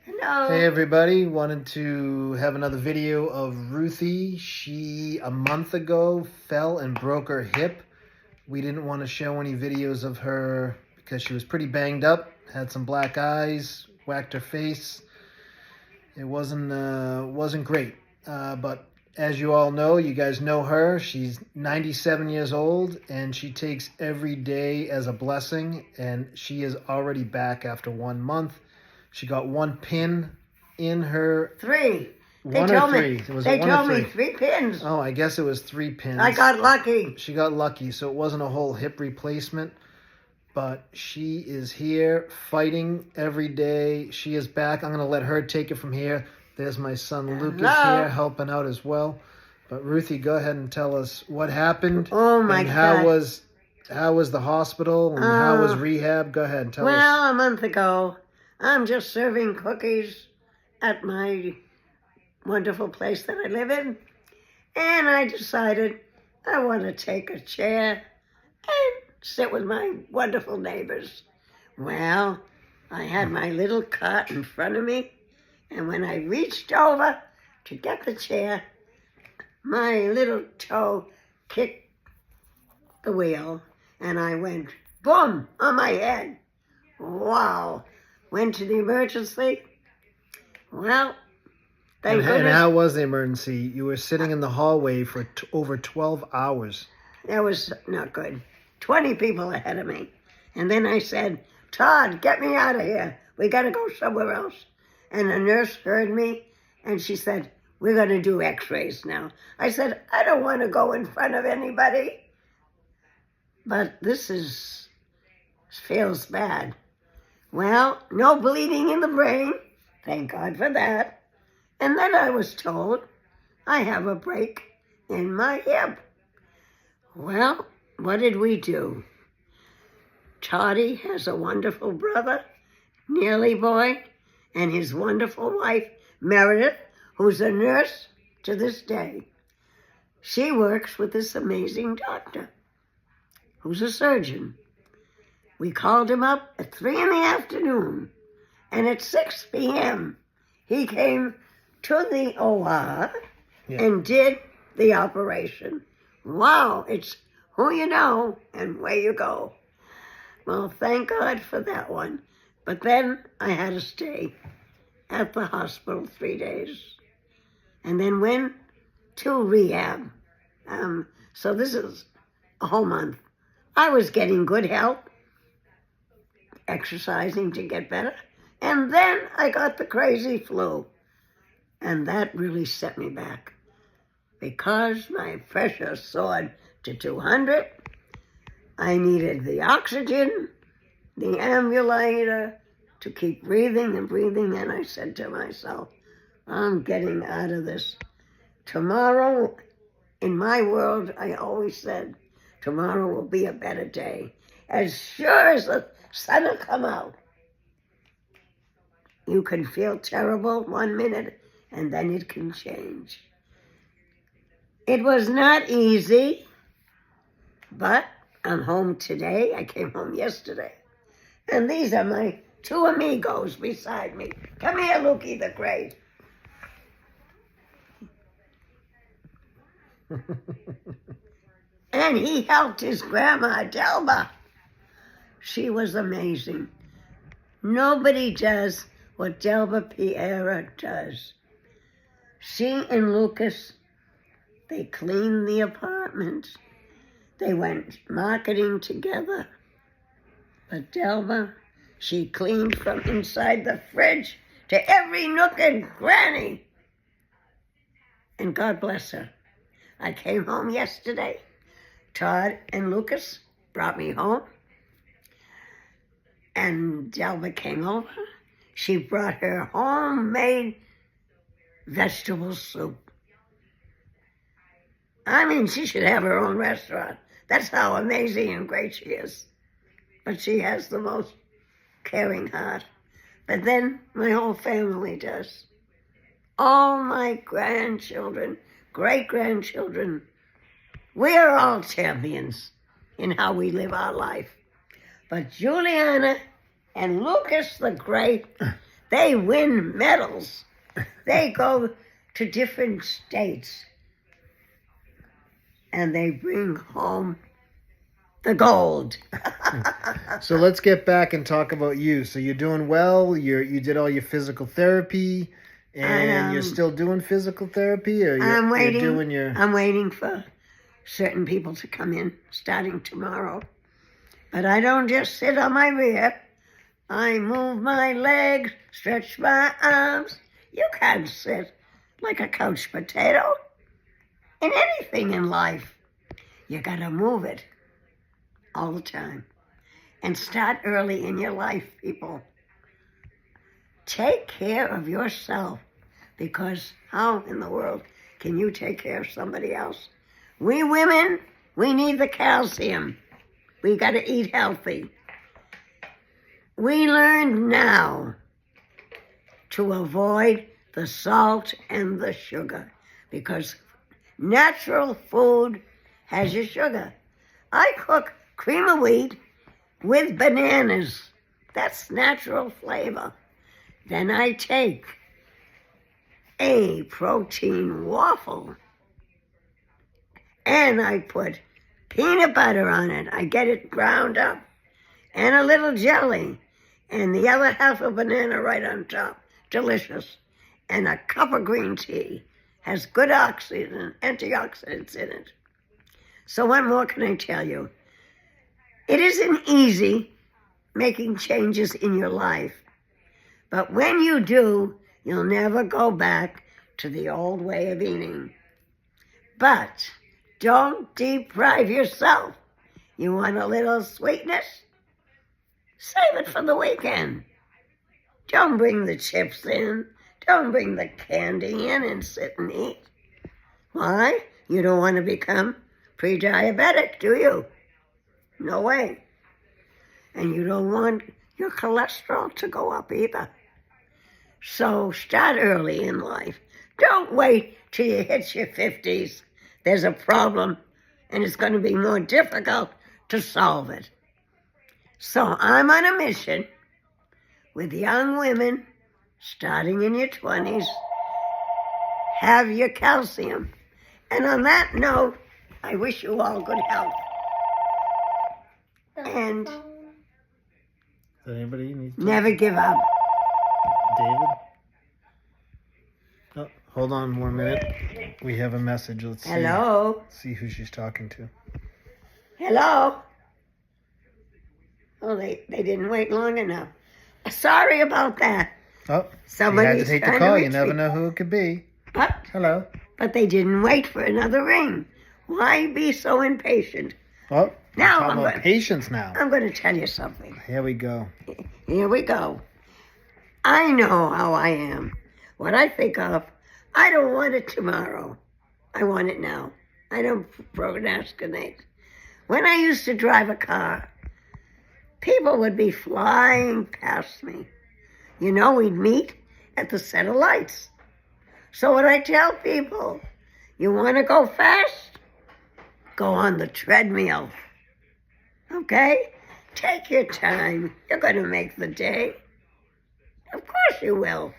Hello. Hey everybody, wanted to have another video of Ruthie. She, a month ago, fell and broke her hip. We didn't want to show any videos of her because she was pretty banged up, had some black eyes, whacked her face. It wasn't great. But as you all know, you guys know her. She's 97 years old and she takes every day as a blessing, and she is already back after 1 month. She got one pin in her. Three. One or three? They told me 3 pins. Oh, I guess it was 3 pins. I got lucky. She got lucky, so it wasn't a whole hip replacement. But she is here fighting every day. She is back. I'm going to let her take it from here. There's my son Lucas here helping out as well. But Ruthie, go ahead and tell us what happened. Oh my God. How was the hospital and how was rehab? Go ahead and tell us. Well, a month ago, I'm just serving cookies at my wonderful place that I live in. And I decided I want to take a chair and sit with my wonderful neighbors. Well, I had my little cot in front of me, and when I reached over to get the chair, my little toe kicked the wheel, and I went boom on my head. Wow. Went to the emergency. Well, thank goodness. And how was the emergency? You were sitting in the hallway for over 12 hours. That was not good. 20 people ahead of me. And then I said, Todd, get me out of here. We got to go somewhere else. And the nurse heard me, and she said, we're going to do x-rays now. I said, I don't want to go in front of anybody. But this feels bad. Well, no bleeding in the brain. Thank God for that. And then I was told I have a break in my hip. Well, what did we do? Toddy has a wonderful brother, Nearly Boy, and his wonderful wife, Meredith, who's a nurse to this day. She works with this amazing doctor, who's a surgeon. We called him up at 3 in the afternoon, and at 6 p.m., he came to the OR and did the operation. Wow, it's who you know and where you go. Well, thank God for that one. But then I had to stay at the hospital 3 days, and then went to rehab. So this is a whole month. I was getting good help, exercising to get better, and then I got the crazy flu, and that really set me back because my pressure soared to 200. I needed the oxygen, the ambulator to keep breathing and breathing, and I said to myself, I'm getting out of this. Tomorrow, in my world, I always said, tomorrow will be a better day. As sure as the sun will come out. You can feel terrible 1 minute, and then it can change. It was not easy, but I'm home today. I came home yesterday. And these are my 2 amigos beside me. Come here, Lukey the Great. And he helped his grandma, Delba. She was amazing. Nobody does what Delba Piera does. She and Lucas, they cleaned the apartment. They went marketing together. But Delba, she cleaned from inside the fridge to every nook and cranny. And God bless her. I came home yesterday. Todd and Lucas brought me home. And Delba came over. She brought her homemade vegetable soup. I mean, she should have her own restaurant. That's how amazing and great she is. But she has the most caring heart. But then my whole family does. All my grandchildren, great-grandchildren, we're all champions in how we live our life. But Juliana and Lucas the Great, They win medals. They go to different states and they bring home the gold. So let's get back and talk about you. So you're doing well. You did all your physical therapy, and you're still doing physical therapy, or I'm waiting. you're doing your... I'm waiting for certain people to come in starting tomorrow. But I don't just sit on my rear. I move my legs, stretch my arms. You can't sit like a couch potato in anything in life. You gotta move it all the time. And start early in your life, people. Take care of yourself, because how in the world can you take care of somebody else? We women, we need the calcium. We got to eat healthy. We learned now to avoid the salt and the sugar, because natural food has your sugar. I cook cream of wheat with bananas. That's natural flavor. Then I take a protein waffle and I put peanut butter on it. I get it ground up, and a little jelly, and the other half of banana right on top. Delicious. And a cup of green tea. Has good antioxidants in it. So what more can I tell you? It isn't easy making changes in your life. But when you do, you'll never go back to the old way of eating. But don't deprive yourself. You want a little sweetness? Save it for the weekend. Don't bring the chips in. Don't bring the candy in and sit and eat. Why? You don't want to become pre-diabetic, do you? No way. And you don't want your cholesterol to go up either. So start early in life. Don't wait till you hit your 50s. There's a problem, and it's going to be more difficult to solve it. So I'm on a mission with young women starting in your 20s. Have your calcium. And on that note, I wish you all good health. And anybody needs never give up. David? Oh, hold on 1 minute. We have a message. Let's see. Hello? See who she's talking to. Hello? Oh, they didn't wait long enough. Sorry about that. Oh, Somebody you had to take the call. You never know who it could be. But, Hello. But they didn't wait for another ring. Why be so impatient? Oh, now I'm about patience now. I'm going to tell you something. Here we go. Here we go. I know how I am. What I think of, I don't want it tomorrow. I want it now. I don't procrastinate. When I used to drive a car, people would be flying past me. You know, we'd meet at the set of lights. So what I tell people, you want to go fast? Go on the treadmill. Okay? Take your time. You're going to make the day. Of course you will.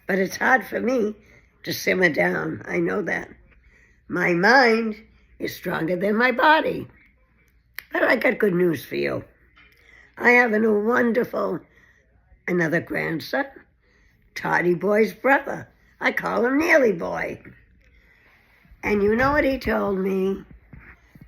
But it's hard for me to simmer down. I know that. My mind is stronger than my body. But I got good news for you. I have a wonderful, another grandson, Toddy Boy's brother. I call him Nearly Boy. And you know what he told me?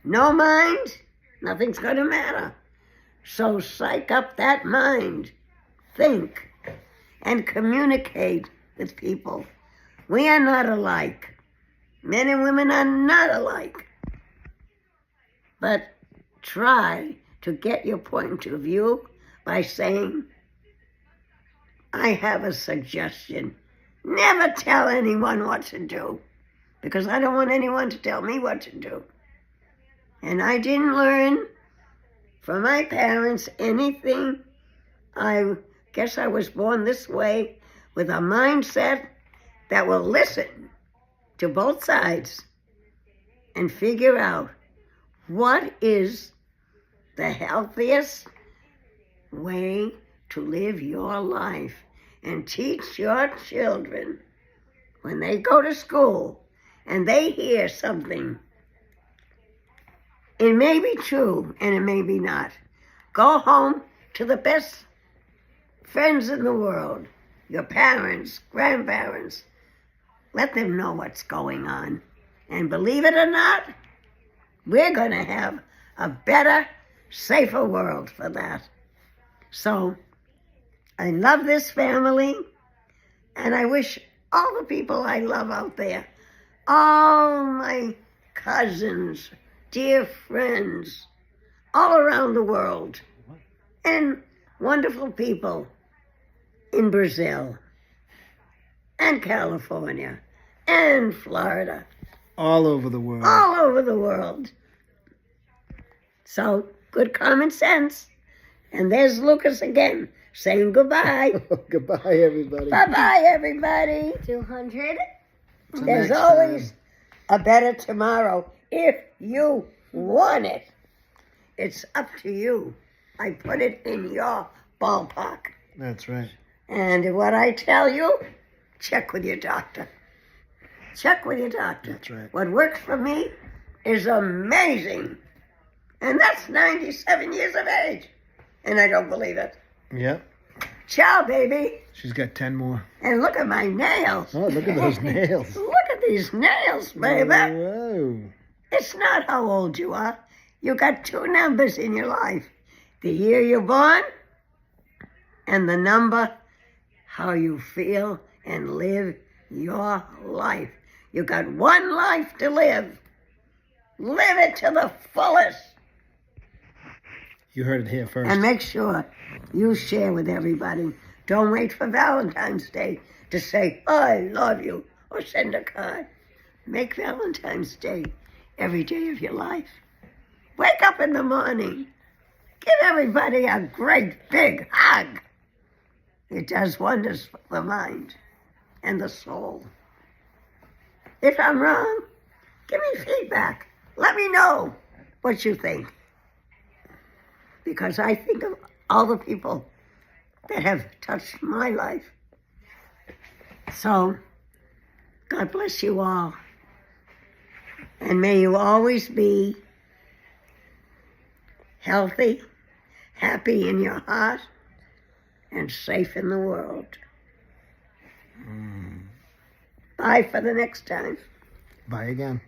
No mind, nothing's going to matter. So psych up that mind. Think and communicate with people. We are not alike. Men and women are not alike. But try to get your point of view by saying, I have a suggestion. Never tell anyone what to do, because I don't want anyone to tell me what to do. And I didn't learn from my parents anything. I guess I was born this way with a mindset that will listen to both sides and figure out what is the healthiest way to live your life. and teach your children when they go to school and they hear something. It may be true and it may be not. Go home to the best friends in the world, your parents, grandparents. Let them know what's going on. And believe it or not, we're going to have a better, safer world for that. So I love this family, and I wish all the people I love out there, all my cousins, dear friends, all around the world, and wonderful people in Brazil, and California, and Florida. All over the world. All over the world. So, good common sense. And there's Lucas again, saying goodbye. Goodbye, everybody. Bye-bye, everybody. 200. Till There's next always time. a better tomorrow if you want it. It's up to you. I put it in your ballpark. That's right. And what I tell you, check with your doctor. Check with your doctor. That's right. What works for me is amazing. And that's 97 years of age. And I don't believe it. Yep. Ciao, baby. She's got 10 more. And look at my nails. Oh, look at those nails. Look at these nails, baby. Whoa. It's not how old you are. You got two numbers in your life. The year you're born and the number how you feel and live your life. You got one life to live. Live it to the fullest. You heard it here first. And make sure you share with everybody. Don't wait for Valentine's Day to say, I love you, or send a card. Make Valentine's Day every day of your life. Wake up in the morning. Give everybody a great big hug. It does wonders for the mind and the soul. If I'm wrong, give me feedback. Let me know what you think. Because I think of all the people that have touched my life. So, God bless you all. And may you always be healthy, happy in your heart, and safe in the world. Bye for the next time. Bye again.